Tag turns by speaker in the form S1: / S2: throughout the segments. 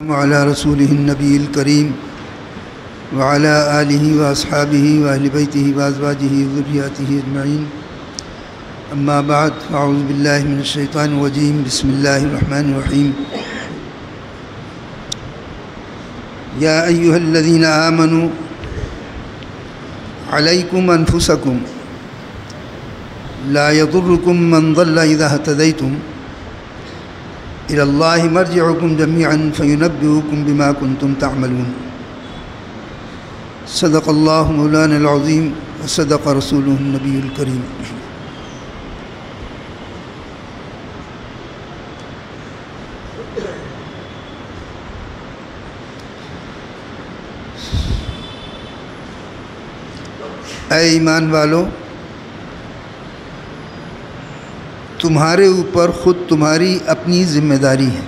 S1: وعلى رسوله النبي الكريم وعلى آله وأصحابه وأهل بيته وأزواجه وذرياته أجمعين. أما بعد، فأعوذ بالله من الشيطان الرجيم. بسم الله الرحمن الرحيم. يا أيها الذين آمنوا عليكم أنفسكم لا يضركم من ضل إذا اهتديتم إلى الله مرجعكم جميعا فينبئكم بما كنتم تعملون. صدق الله مولانا العظيم وصدق رسوله النبي الكريم. اے ایمان والو، تمہارے اوپر خود تمہاری اپنی ذمہ داری ہے.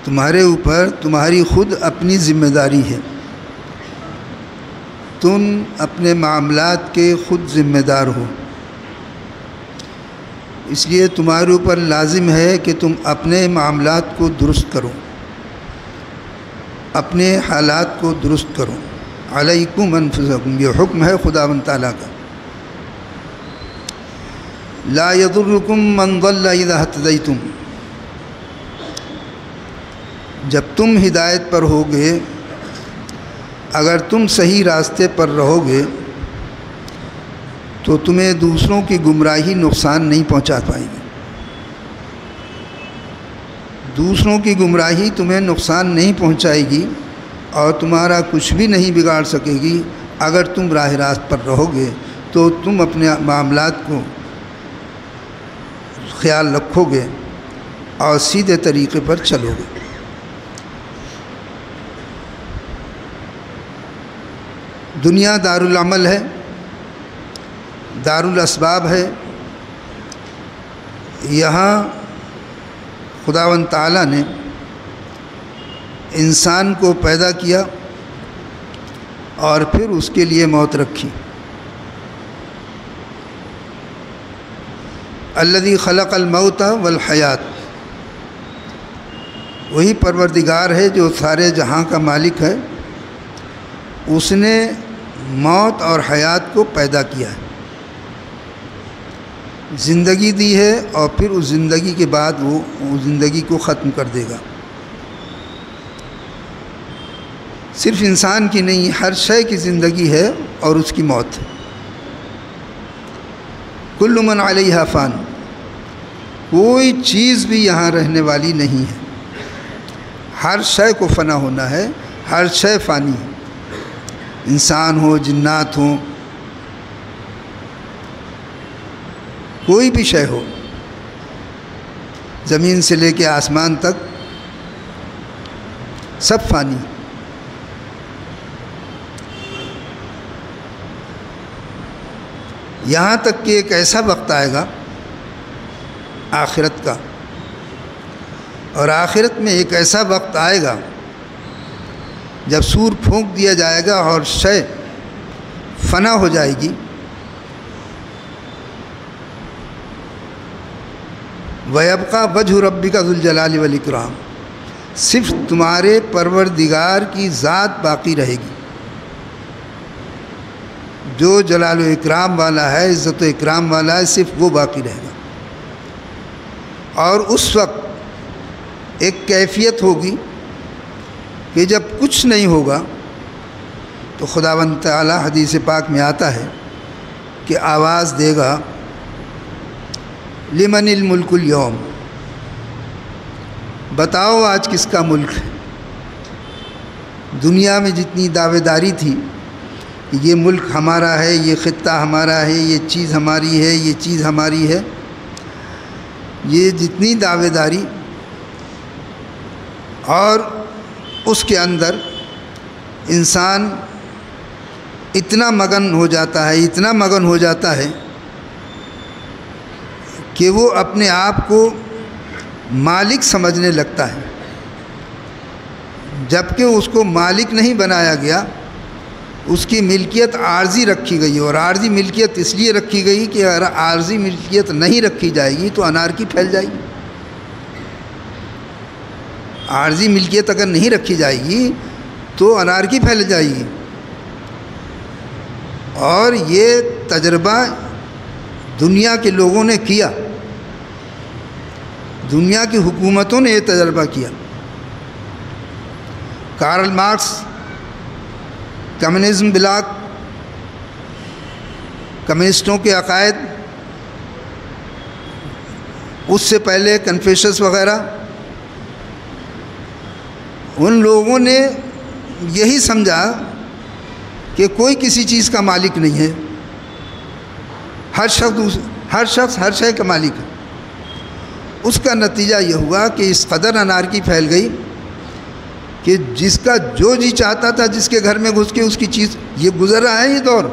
S1: تمہارے اوپر تمہاری خود اپنی ذمہ داری ہے. تم اپنے معاملات کے خود ذمہ دار ہو. اس لیے تمہارے اوپر لازم ہے کہ تم اپنے معاملات کو درست کرو، اپنے حالات کو درست کرو. علیکم انفسکم، یہ حکم ہے خداوند تعالیٰ کا. لا یضرکم من ضل اذا اہتدیتم، جب تم ہدایت پر ہوگے، اگر تم صحیح راستے پر رہو گے تو تمہیں دوسروں کی گمراہی نقصان نہیں پہنچا پائے گی. دوسروں کی گمراہی تمہیں نقصان نہیں پہنچائے گی اور تمہارا کچھ بھی نہیں بگاڑ سکے گی. اگر تم راہ راست پر رہو گے تو تم اپنے معاملات کو خیال رکھو گے اور سیدھے طریقے پر چلو گے. دنیا دار العمل ہے، دار الاسباب ہے. یہاں خداوند تعالیٰ نے انسان کو پیدا کیا اور پھر اس کے لیے موت رکھی. الذی خلق الموت والحیات، وہی پروردگار ہے جو سارے جہاں کا مالک ہے. اس نے موت اور حیات کو پیدا کیا ہے، زندگی دی ہے اور پھر اس زندگی کے بعد وہ زندگی کو ختم کر دے گا. صرف انسان کی نہیں، ہر شے کی زندگی ہے اور اس کی موت ہے. کل من علیہا فان، کوئی چیز بھی یہاں رہنے والی نہیں ہے. ہر شے کو فنا ہونا ہے، ہر شے فانی ہے. انسان ہو، جنات ہوں، کوئی بھی شے ہو، زمین سے لے کے آسمان تک سب فانی. یہاں تک کہ ایک ایسا وقت آئے گا آخرت کا، اور آخرت میں ایک ایسا وقت آئے گا جب سور پھونک دیا جائے گا اور شے فنا ہو جائے گی. وَيَبْقَى وَجْهُ رَبِّكَ ذُو الْجَلَالِ وَالْإِكْرَامِ، صرف تمہارے پروردگار کی ذات باقی رہے گی. جو جلال و اکرام والا ہے، عزت و اکرام والا ہے، صرف وہ باقی رہے گا. اور اس وقت ایک کیفیت ہوگی کہ جب کچھ نہیں ہوگا تو خداوند تعالیٰ حدیث پاک میں آتا ہے کہ آواز دے گا لمن الملک اليوم، بتاؤ آج کس کا ملک ہے. دنیا میں جتنی دعوے داری تھی کہ یہ ملک ہمارا ہے، یہ خطہ ہمارا ہے، یہ چیز ہماری ہے، یہ چیز ہماری ہے، یہ جتنی دعوے داری، اور اس کے اندر انسان اتنا مگن ہو جاتا ہے، اتنا مگن ہو جاتا ہے کہ وہ اپنے آپ کو مالک سمجھنے لگتا ہے، جبکہ اس کو مالک نہیں بنایا گیا. اس کی ملکیت عارضی رکھی گئی، اور عارضی ملکیت اس لیے رکھی گئی کہ اگر عارضی ملکیت نہیں رکھی جائے گی تو انارکی پھیل جائے گی. عارضی ملکیت اگر نہیں رکھی جائے گی تو انارکی پھیل جائے گی. اور یہ تجربہ دنیا کے لوگوں نے کیا، دنیا کی حکومتوں نے یہ تجربہ کیا. کارل مارکس کمیونزم بلاک، کمیونسٹوں کے عقائد، اس سے پہلے کنفیوشس وغیرہ، ان لوگوں نے یہی سمجھا کہ کوئی کسی چیز کا مالک نہیں ہے، ہر شخص ہر شے کا مالک ہے. اس کا نتیجہ یہ ہوا کہ اس قدر انارکی پھیل گئی کہ جس کا جو جی چاہتا تھا جس کے گھر میں گھس کے اس کی چیز، یہ گزر رہا ہے، یہ دور،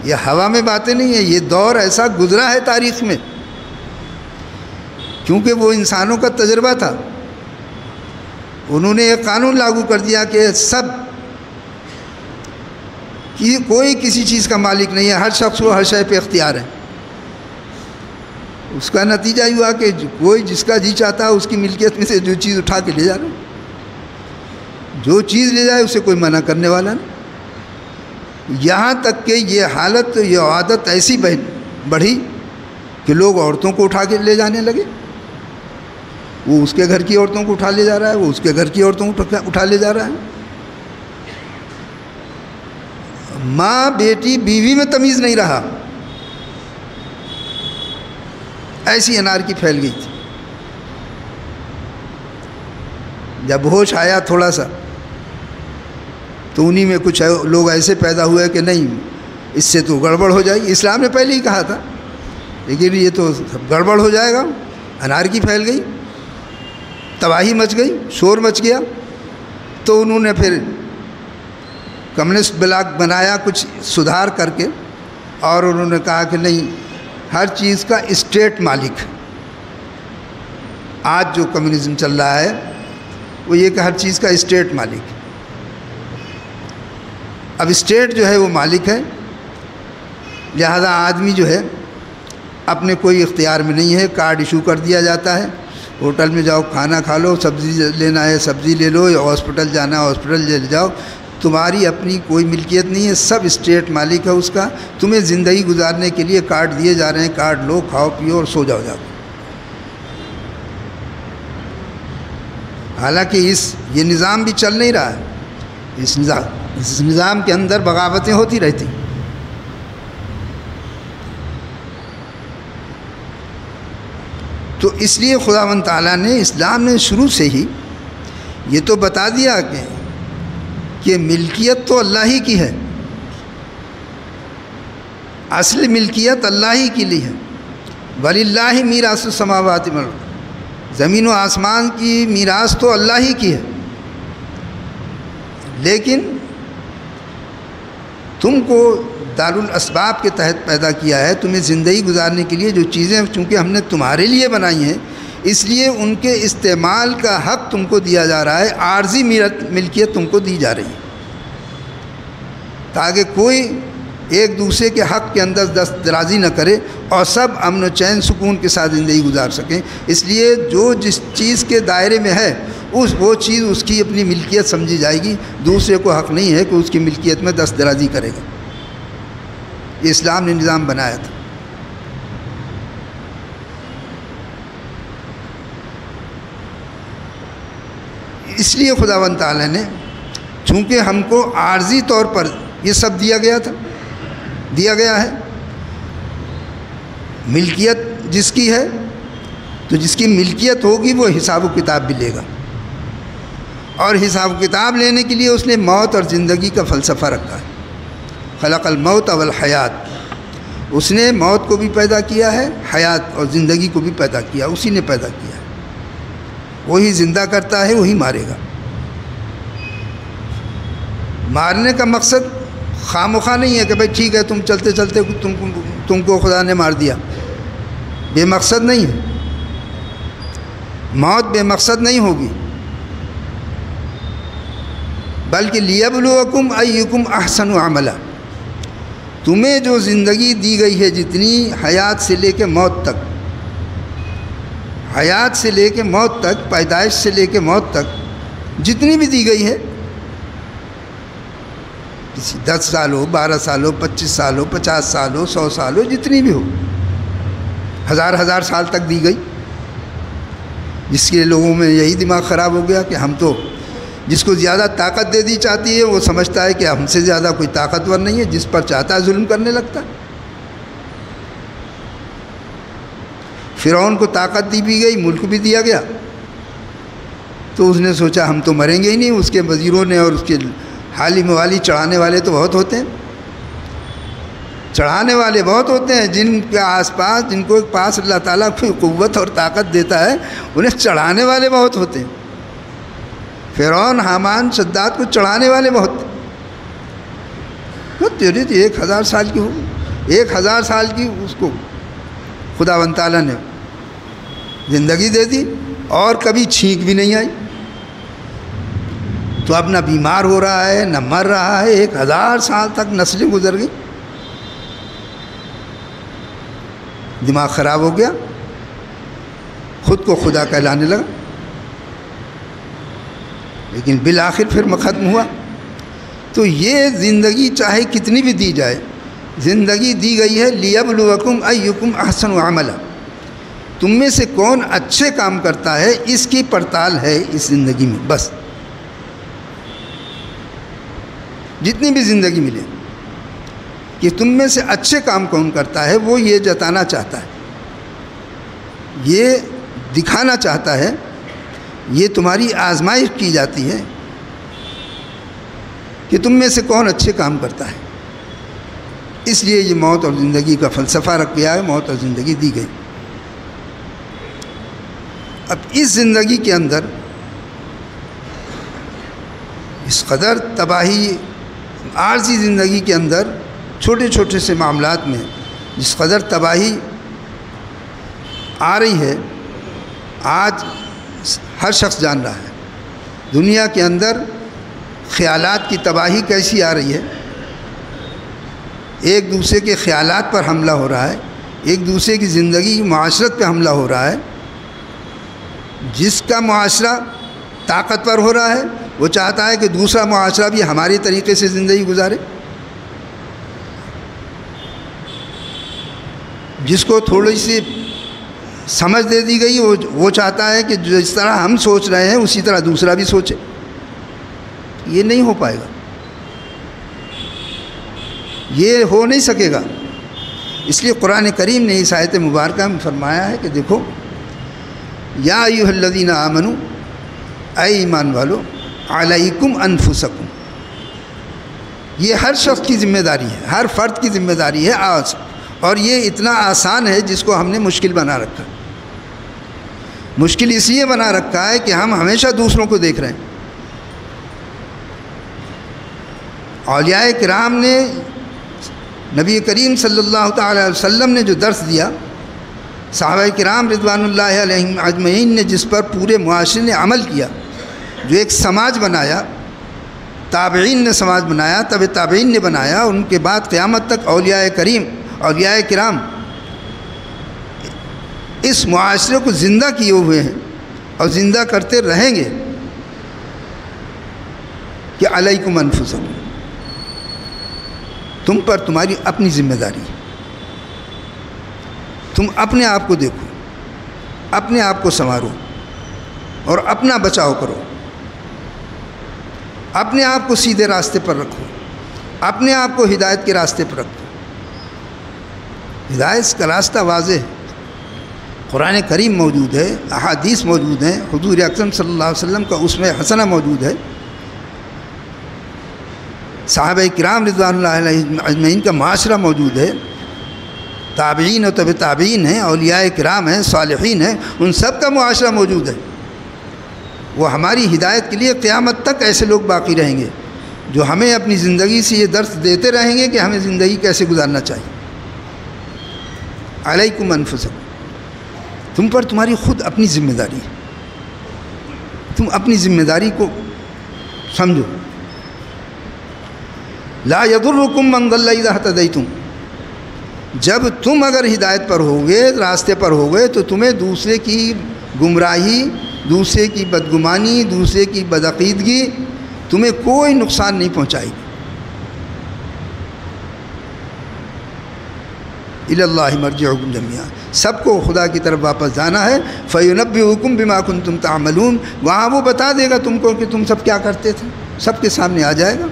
S1: یہ ہوا میں باتیں نہیں ہیں، یہ دور ایسا گزرا ہے تاریخ میں، کیونکہ وہ انسانوں کا تجربہ تھا. انہوں نے ایک قانون لاگو کر دیا کہ سب کہ کوئی کسی چیز کا مالک نہیں ہے، ہر شخص کو ہر شے پہ اختیار ہے. اس کا نتیجہ یہ ہوا کہ کوئی جس کا جی چاہتا ہے اس کی ملکیت میں سے جو چیز اٹھا کے لے جا رہا ہے، جو چیز لے جائے اسے کوئی منع کرنے والا نہیں. یہاں تک کہ یہ حالت، یہ عادت ایسی بڑھی کہ لوگ عورتوں کو اٹھا کے لے جانے لگے. وہ اس کے گھر کی عورتوں کو اٹھا لے جا رہا ہے، وہ اس کے گھر کی عورتوں کو اٹھا لے جا رہا ہے. ماں بیٹی بیوی میں تمیز نہیں رہا، ایسی انارکی پھیل گئی تھی. جب ہوش آیا تھوڑا سا تو انہی میں کچھ لوگ ایسے پیدا ہوئے کہ نہیں اس سے تو گڑبڑ ہو جائے گی. اسلام نے پہلے ہی کہا تھا لیکن یہ تو گڑبڑ ہو جائے گا. انارکی پھیل گئی، تباہی مچ گئی، شور مچ گیا. تو انہوں نے پھر کمیونسٹ بلاک بنایا کچھ سدھار کر کے، اور انہوں نے کہا کہ نہیں، ہر چیز کا اسٹیٹ مالک. آج جو کمیونزم چل رہا ہے وہ یہ کہ ہر چیز کا اسٹیٹ مالک. اب اسٹیٹ جو ہے وہ مالک ہے، لہذا آدمی جو ہے اپنے کوئی اختیار میں نہیں ہے. کارڈ ایشو کر دیا جاتا ہے، ہوٹل میں جاؤ کھانا کھا لو، سبزی لینا ہے سبزی لے لو، یا ہاسپٹل جانا ہے ہاسپٹل لے جاؤ. تمہاری اپنی کوئی ملکیت نہیں ہے، سب اسٹیٹ مالک ہے اس کا. تمہیں زندگی گزارنے کے لیے کارڈ دیے جا رہے ہیں، کارڈ لو، کھاؤ پیو اور سو جاؤ. حالانکہ یہ نظام بھی چل نہیں رہا ہے. اس نظام کے اندر بغاوتیں ہوتی رہتی. تو اس لیے خداوند تعالیٰ نے، اسلام نے شروع سے ہی یہ تو بتا دیا کہ ملکیت تو اللہ ہی کی ہے، اصل ملکیت اللہ ہی کے لیے ہے. وَلِلَّهِ مِيرَاثُ السَّمَاوَاتِ وَالْأَرْضِ، زمین و آسمان کی میراث تو اللہ ہی کی ہے. لیکن تم کو دارالاسباب کے تحت پیدا کیا ہے، تمہیں زندگی گزارنے کے لیے جو چیزیں چونکہ ہم نے تمہارے لیے بنائی ہیں، اس لیے ان کے استعمال کا حق تم کو دیا جا رہا ہے. عارضی ملکیت تم کو دی جا رہی ہے تاکہ کوئی ایک دوسرے کے حق کے اندر دست درازی نہ کرے اور سب امن و چین سکون کے ساتھ زندگی گزار سکیں. اس لیے جو جس چیز کے دائرے میں ہے وہ چیز اس کی اپنی ملکیت سمجھی جائے گی. دوسرے کو حق نہیں ہے کہ اس کی ملکیت میں دست درازی کرے گا. یہ اسلام نے نظام بنایا تھا. اس لیے خداوند تعالیٰ نے، چونکہ ہم کو عارضی طور پر یہ سب دیا گیا ہے، ملکیت جس کی ہے تو جس کی ملکیت ہوگی وہ حساب و کتاب بھی لے گا. اور حساب و کتاب لینے کے لیے اس نے موت اور زندگی کا فلسفہ رکھا ہے. خلق الموت والحیات، اس نے موت کو بھی پیدا کیا ہے، حیات اور زندگی کو بھی پیدا کیا، اسی نے پیدا کیا ہے. وہی زندہ کرتا ہے، وہی مارے گا. مارنے کا مقصد خامخواہ نہیں ہے کہ بھائی ٹھیک ہے تم چلتے چلتے تم کو خدا نے مار دیا. بے مقصد نہیں ہے، موت بے مقصد نہیں ہوگی، بلکہ لیبلوکم ایکم احسن عملا. تمہیں جو زندگی دی گئی ہے، جتنی حیات سے لے کے موت تک، حیات سے لے کے موت تک، پیدائش سے لے کے موت تک جتنی بھی دی گئی ہے، کسی 10 سال ہو، 12 سال ہو، 25 سال ہو، 50 سال ہو، 100 سال ہو، جتنی بھی ہو، ہزار سال تک دی گئی، جس کے لوگوں میں یہی دماغ خراب ہو گیا کہ ہم تو جس کو زیادہ طاقت دے دی چاہتی ہے وہ سمجھتا ہے کہ ہم سے زیادہ کوئی طاقتور نہیں ہے، جس پر چاہتا ہے ظلم کرنے لگتا ہے۔ فرعون کو طاقت دی بھی گئی، ملک بھی دیا گیا، تو اس نے سوچا ہم تو مریں گے ہی نہیں، اس کے وزیروں نے اور اس کے حالی موالی چڑھانے والے تو بہت ہوتے ہیں، چڑھانے والے بہت ہوتے ہیں، جن کے آس پاس، جن کو پاس اللہ تعالیٰ کوئی قوت اور طاقت دیتا ہے، انہیں چڑھانے والے بہت ہوتے ہیں۔ فرعون، حامان، شداد کو چڑھانے والے بہت تھے۔ تیری تو 1000 سال کی ہو، 1000 سال کی اس کو خداوند تعالیٰ نے زندگی دے دی اور کبھی چھینک بھی نہیں آئی، تو اب نہ بیمار ہو رہا ہے نہ مر رہا ہے، 1000 سال تک نسلیں گزر گئی، دماغ خراب ہو گیا، خود کو خدا کہلانے لگا، لیکن بالآخر پھر ختم ہوا۔ تو یہ زندگی چاہے کتنی بھی دی جائے، زندگی دی گئی ہے لیبلوکم ایکم احسن عملا، تم میں سے کون اچھے کام کرتا ہے، اس کی پڑتال ہے اس زندگی میں، بس جتنی بھی زندگی ملے کہ تم میں سے اچھے کام کون کرتا ہے، وہ یہ جتانا چاہتا ہے، یہ دکھانا چاہتا ہے، یہ تمہاری آزمائش کی جاتی ہے کہ تم میں سے کون اچھے کام کرتا ہے۔ اس لیے یہ موت اور زندگی کا فلسفہ رکھ گیا ہے، موت اور زندگی دی گئی۔ اب اس زندگی کے اندر اس قدر تباہی، عارضی زندگی کے اندر چھوٹے چھوٹے سے معاملات میں جس قدر تباہی آ رہی ہے، آج ہر شخص جان رہا ہے دنیا کے اندر خیالات کی تباہی کیسی آ رہی ہے، ایک دوسرے کے خیالات پر حملہ ہو رہا ہے، ایک دوسرے کی زندگی معاشرت پہ حملہ ہو رہا ہے۔ جس کا معاشرہ طاقتور ہو رہا ہے وہ چاہتا ہے کہ دوسرا معاشرہ بھی ہمارے طریقے سے زندگی گزارے، جس کو تھوڑی سی سمجھ دے دی گئی وہ چاہتا ہے کہ جس طرح ہم سوچ رہے ہیں اسی طرح دوسرا بھی سوچے۔ یہ نہیں ہو پائے گا، یہ ہو نہیں سکے گا۔ اس لیے قرآن کریم نے اس آیت مبارکہ میں فرمایا ہے کہ دیکھو، یا ایھا الذین آمنوا، اے ایمان والو، علیکم انفسکم، یہ ہر شخص کی ذمہ داری ہے، ہر فرد کی ذمہ داری ہے آج، اور یہ اتنا آسان ہے جس کو ہم نے مشکل بنا رکھا ہے۔ مشکل اس لیے بنا رکھا ہے کہ ہم ہمیشہ دوسروں کو دیکھ رہے ہیں۔ اولیاء کرام نے، نبی کریم صلی اللہ تعالی علیہ وسلم نے جو درس دیا، صحابہ کرام رضوان اللہ علیہم اجمعین نے جس پر پورے معاشرے نے عمل کیا، جو ایک سماج بنایا، تابعین نے سماج بنایا، تب تابعین نے بنایا، ان کے بعد قیامت تک اولیاء کرام اس معاشرے کو زندہ کیے ہوئے ہیں اور زندہ کرتے رہیں گے کہ علیکم انفسکم، تم پر تمہاری اپنی ذمہ داری ہے، تم اپنے آپ کو دیکھو، اپنے آپ کو سنوارو اور اپنا بچاؤ کرو، اپنے آپ کو سیدھے راستے پر رکھو، اپنے آپ کو ہدایت کے راستے پر رکھو۔ ہدایت کا راستہ واضح ہے، قرآن کریم موجود ہے، احادیث موجود ہیں، حضور اکرم صلی اللہ علیہ وسلم کا اسوہ حسنہ موجود ہے، صحابہ کرام رضوان اللہ علیہم اجمعین کا معاشرہ موجود ہے، تابعین و تبع تابعین ہیں، اولیاء کرام ہیں، صالحین ہیں، ان سب کا معاشرہ موجود ہے۔ وہ ہماری ہدایت کے لیے قیامت تک ایسے لوگ باقی رہیں گے جو ہمیں اپنی زندگی سے یہ درس دیتے رہیں گے کہ ہمیں زندگی کیسے گزارنا چاہیے۔ علیکم انفسکم، تم پر تمہاری خود اپنی ذمہ داری ہے، تم اپنی ذمہ داری کو سمجھو۔ لا یضرکم من ضل اذا اہتدیتم، جب تم اگر ہدایت پر ہوگے، راستے پر ہوگے، تو تمہیں دوسرے کی گمراہی، دوسرے کی بدگمانی، دوسرے کی بدعقیدگی تمہیں کوئی نقصان نہیں پہنچائے گی۔ الی اللہ مرجعکم جمیعا، سب کو خدا کی طرف واپس جانا ہے۔ فینبئکم بما کنتم تعملون، وہاں وہ بتا دے گا تم کو کہ تم سب کیا کرتے تھے، سب کے سامنے آ جائے گا۔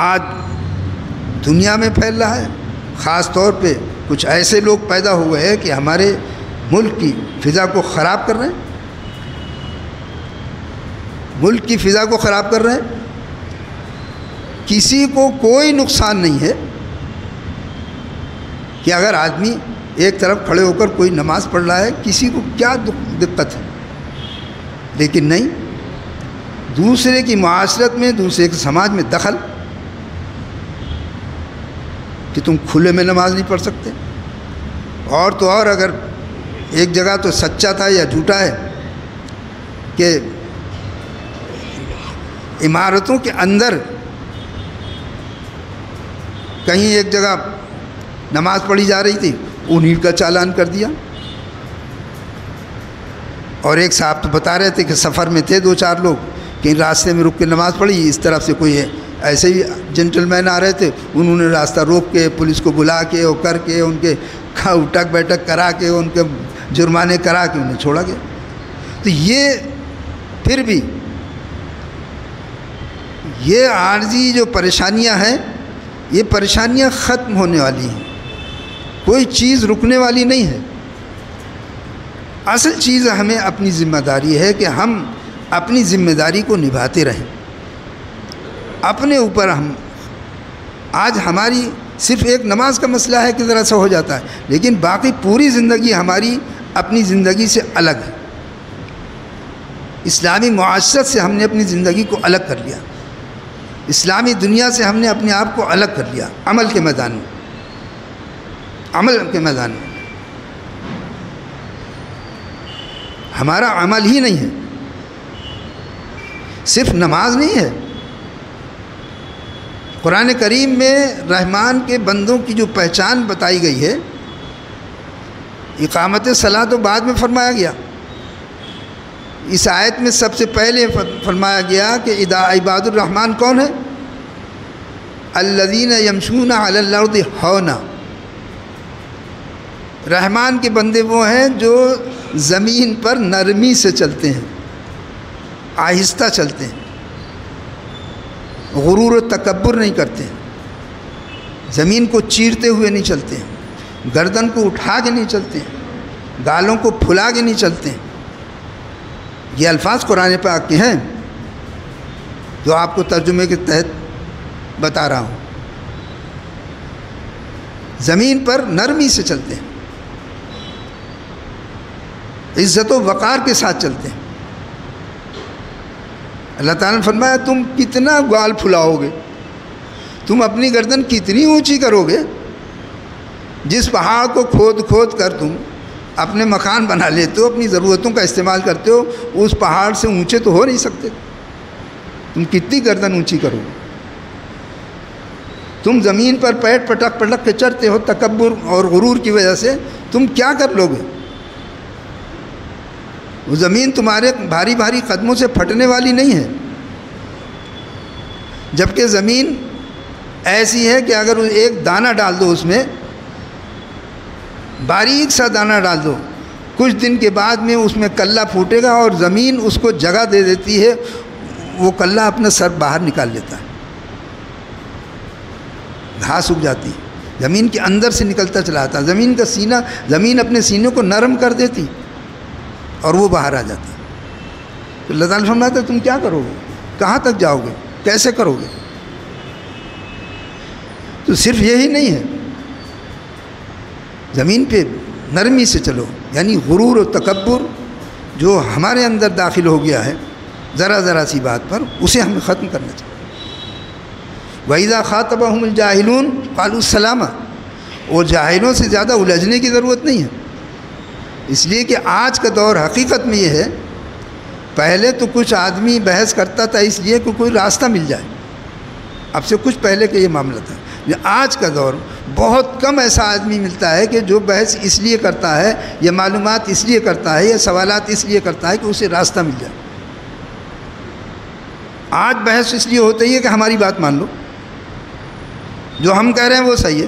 S1: آج دنیا میں پھیل رہا ہے، خاص طور پہ کچھ ایسے لوگ پیدا ہوئے ہیں کہ ہمارے ملک کی فضا کو خراب کر رہے ہیں، ملک کی فضا کو خراب کر رہے ہیں۔ کسی کو کوئی نقصان نہیں ہے کہ اگر آدمی ایک طرف کھڑے ہو کر کوئی نماز پڑھ رہا ہے، کسی کو کیا دقت ہے، لیکن نہیں، دوسرے کی معاشرت میں، دوسرے کے سماج میں دخل کہ تم کھلے میں نماز نہیں پڑھ سکتے، اور تو اور اگر ایک جگہ تو سچا تھا یا جھوٹا ہے کہ عمارتوں کے اندر کہیں ایک جگہ نماز پڑھی جا رہی تھی، انہیں کا چالان کر دیا۔ اور ایک صاحب تو بتا رہے تھے کہ سفر میں تھے 2-4 لوگ، کہیں راستے میں رک کے نماز پڑھی، اس طرف سے کوئی ایسے ہی جنٹل مین آ رہے تھے، انہوں نے راستہ روک کے پولیس کو بلا کے اور کر کے ان کے اٹھک بیٹھک کرا کے ان کے جرمانے کرا کے انہیں چھوڑا گیا۔ تو یہ پھر بھی یہ عارضی جو پریشانیاں ہیں، یہ پریشانیاں ختم ہونے والی ہیں، کوئی چیز رکنے والی نہیں ہے۔ اصل چیز ہمیں اپنی ذمہ داری ہے کہ ہم اپنی ذمہ داری کو نبھاتے رہیں۔ اپنے اوپر ہم آج ہماری صرف ایک نماز کا مسئلہ ہے کہ ذرا سا ہو جاتا ہے، لیکن باقی پوری زندگی ہماری اپنی زندگی سے الگ ہے۔ اسلامی معاشرت سے ہم نے اپنی زندگی کو الگ کر لیا، اسلامی دنیا سے ہم نے اپنے آپ کو الگ کر لیا، عمل کے میدان میں، عمل کے میدان میں ہمارا عمل ہی نہیں ہے، صرف نماز نہیں ہے۔ قرآن کریم میں رحمان کے بندوں کی جو پہچان بتائی گئی ہے، اقامت صلاۃ تو بعد میں فرمایا گیا، اس آیت میں سب سے پہلے فرمایا گیا کہ عباد الرحمن کون ہے؟ الذین یمشون علی الارض ہونا، رحمان کے بندے وہ ہیں جو زمین پر نرمی سے چلتے ہیں، آہستہ چلتے ہیں، غرور و تکبر نہیں کرتے ہیں، زمین کو چیرتے ہوئے نہیں چلتے ہیں، گردن کو اٹھا کے نہیں چلتے ہیں، گالوں کو پھلا کے نہیں چلتے ہیں۔ یہ الفاظ قرآن پاک کے ہیں جو آپ کو ترجمے کے تحت بتا رہا ہوں۔ زمین پر نرمی سے چلتے ہیں، عزت و وقار کے ساتھ چلتے ہیں۔ اللہ تعالیٰ نے فرمایا تم کتنا گال پھلاؤ گے، تم اپنی گردن کتنی اونچی کرو گے، جس پہاڑ کو کھود کھود کر تم اپنے مکان بنا لیتے ہو، اپنی ضرورتوں کا استعمال کرتے ہو، اس پہاڑ سے اونچے تو ہو نہیں سکتے، تم کتنی گردن اونچی کرو گے۔ تم زمین پر پیٹ پٹک پٹک کے چڑھتے ہو، تکبر اور غرور کی وجہ سے تم کیا کر لو گے؟ وہ زمین تمہارے بھاری بھاری قدموں سے پھٹنے والی نہیں ہے، جبکہ زمین ایسی ہے کہ اگر ایک دانہ ڈال دو، اس میں باریک سا دانہ ڈال دو، کچھ دن کے بعد میں اس میں کلہ پھوٹے گا اور زمین اس کو جگہ دے دیتی ہے، وہ کلہ اپنا سر باہر نکال لیتا ہے، گھاس اگ جاتی، زمین کے اندر سے نکلتا چلا آتا، زمین کا سینہ، زمین اپنے سینے کو نرم کر دیتی اور وہ باہر آ جاتا۔ تو اللہ تعالیٰ فرماتا ہے تم کیا کرو گے، کہاں تک جاؤ گے، کیسے کرو گے؟ تو صرف یہی نہیں ہے، زمین پہ نرمی سے چلو، یعنی غرور و تکبر جو ہمارے اندر داخل ہو گیا ہے ذرا ذرا سی بات پر، اسے ہمیں ختم کرنا چاہیے۔ وَإِذَا خَاطَبَهُمُ الْجَاهِلُونَ قَالُوا سَلَامًا، اور جاہلوں سے زیادہ الجھنے کی ضرورت نہیں ہے، اس لیے کہ آج کا دور حقیقت میں یہ ہے، پہلے تو کچھ آدمی بحث کرتا تھا اس لیے کہ کوئی راستہ مل جائے، اب سے کچھ پہلے کا یہ معاملہ تھا، آج کا دور بہت کم ایسا آدمی ملتا ہے کہ جو بحث اس لیے کرتا ہے یا معلومات اس لیے کرتا ہے یا سوالات اس لیے کرتا ہے کہ اسے راستہ مل جائے۔ آج بحث اس لیے ہوتی ہے کہ ہماری بات مان لو، جو ہم کہہ رہے ہیں وہ صحیح ہے،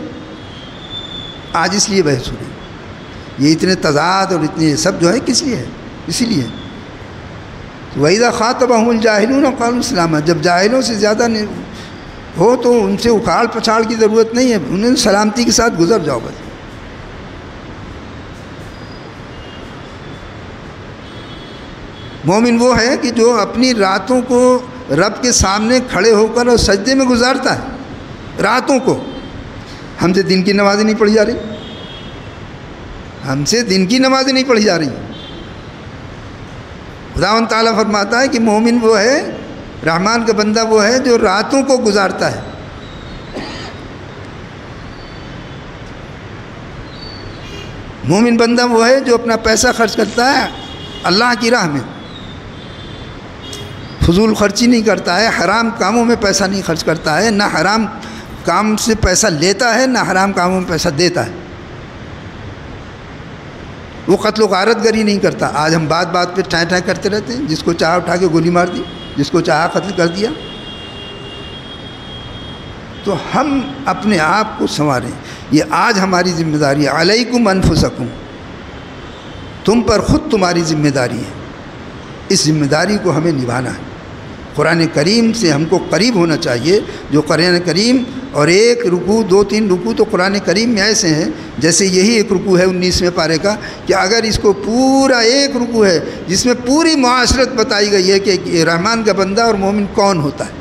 S1: آج اس لیے بحث ہو رہی ہے۔ یہ اتنے تضاد اور اتنے سب جو ہے کس لیے ہے؟ اسی لیے۔ وَإِذَا خَاطَبَهُمُ الْجَاهِلُونَ قَالُوا سَلَامًا، جب جاہلوں سے زیادہ ہو تو ان سے اکھاڑ پچھاڑ کی ضرورت نہیں ہے، انہیں سلامتی کے ساتھ گزر جاؤ بس۔ مومن وہ ہے کہ جو اپنی راتوں کو رب کے سامنے کھڑے ہو کر اور سجدے میں گزارتا ہے راتوں کو۔ ہم سے دن کی نمازیں نہیں پڑھی جا رہی، ہم سے دن کی نمازیں نہیں پڑھی جا رہی۔ خداوند تعالیٰ فرماتا ہے کہ مومن وہ ہے، رحمان کا بندہ وہ ہے جو راتوں کو گزارتا ہے۔ مومن بندہ وہ ہے جو اپنا پیسہ خرچ کرتا ہے اللہ کی راہ میں، فضول خرچی نہیں کرتا ہے، حرام کاموں میں پیسہ نہیں خرچ کرتا ہے، نہ حرام کام سے پیسہ لیتا ہے نہ حرام کاموں میں پیسہ دیتا ہے۔ وہ قتل و غارت گری نہیں کرتا۔ آج ہم بات بات پہ ٹائیں ٹائیں کرتے رہتے ہیں، جس کو چاہا اٹھا کے گولی مار دی، جس کو چاہا قتل کر دیا۔ تو ہم اپنے آپ کو سنواریں، یہ آج ہماری ذمہ داری ہے۔ علیکم انفسکم، تم پر خود تمہاری ذمہ داری ہے، اس ذمہ داری کو ہمیں نبھانا ہے۔ قرآن کریم سے ہم کو قریب ہونا چاہیے۔ جو قرآن کریم اور ایک رکوع 2-3 رکوع تو قرآن کریم میں ایسے ہیں، جیسے یہی ایک رکوع ہے 19ویں پارے کا، کہ اگر اس کو پورا ایک رکوع ہے جس میں پوری معاشرت بتائی گئی ہے کہ رحمان کا بندہ اور مومن کون ہوتا ہے،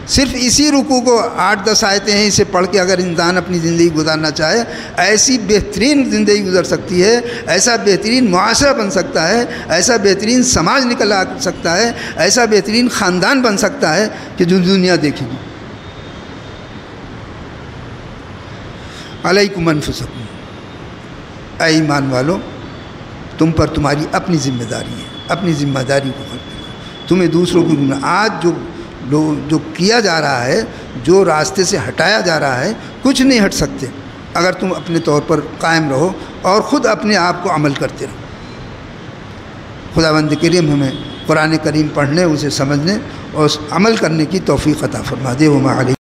S1: صرف اسی رکوع کو 8-10 آیتیں ہیں، اسے پڑھ کے اگر انسان اپنی زندگی گزارنا چاہے، ایسی بہترین زندگی گزر سکتی ہے، ایسا بہترین معاشرہ بن سکتا ہے، ایسا بہترین سماج نکل آ سکتا ہے، ایسا بہترین خاندان بن سکتا ہے کہ جو دنیا دیکھے گی۔ علیکم انفسکم، اے ایمان والو، تم پر تمہاری اپنی ذمہ داری ہے، اپنی ذمہ داری کو کرتے، تمہیں دوسروں کو آج جو کیا جا رہا ہے، جو راستے سے ہٹایا جا رہا ہے، کچھ نہیں ہٹ سکتے اگر تم اپنے طور پر قائم رہو اور خود اپنے آپ کو عمل کرتے رہو۔ خداوند کریم ہمیں قرآن کریم پڑھنے، اسے سمجھنے اور عمل کرنے کی توفیق عطا فرما دے۔ وما علیکم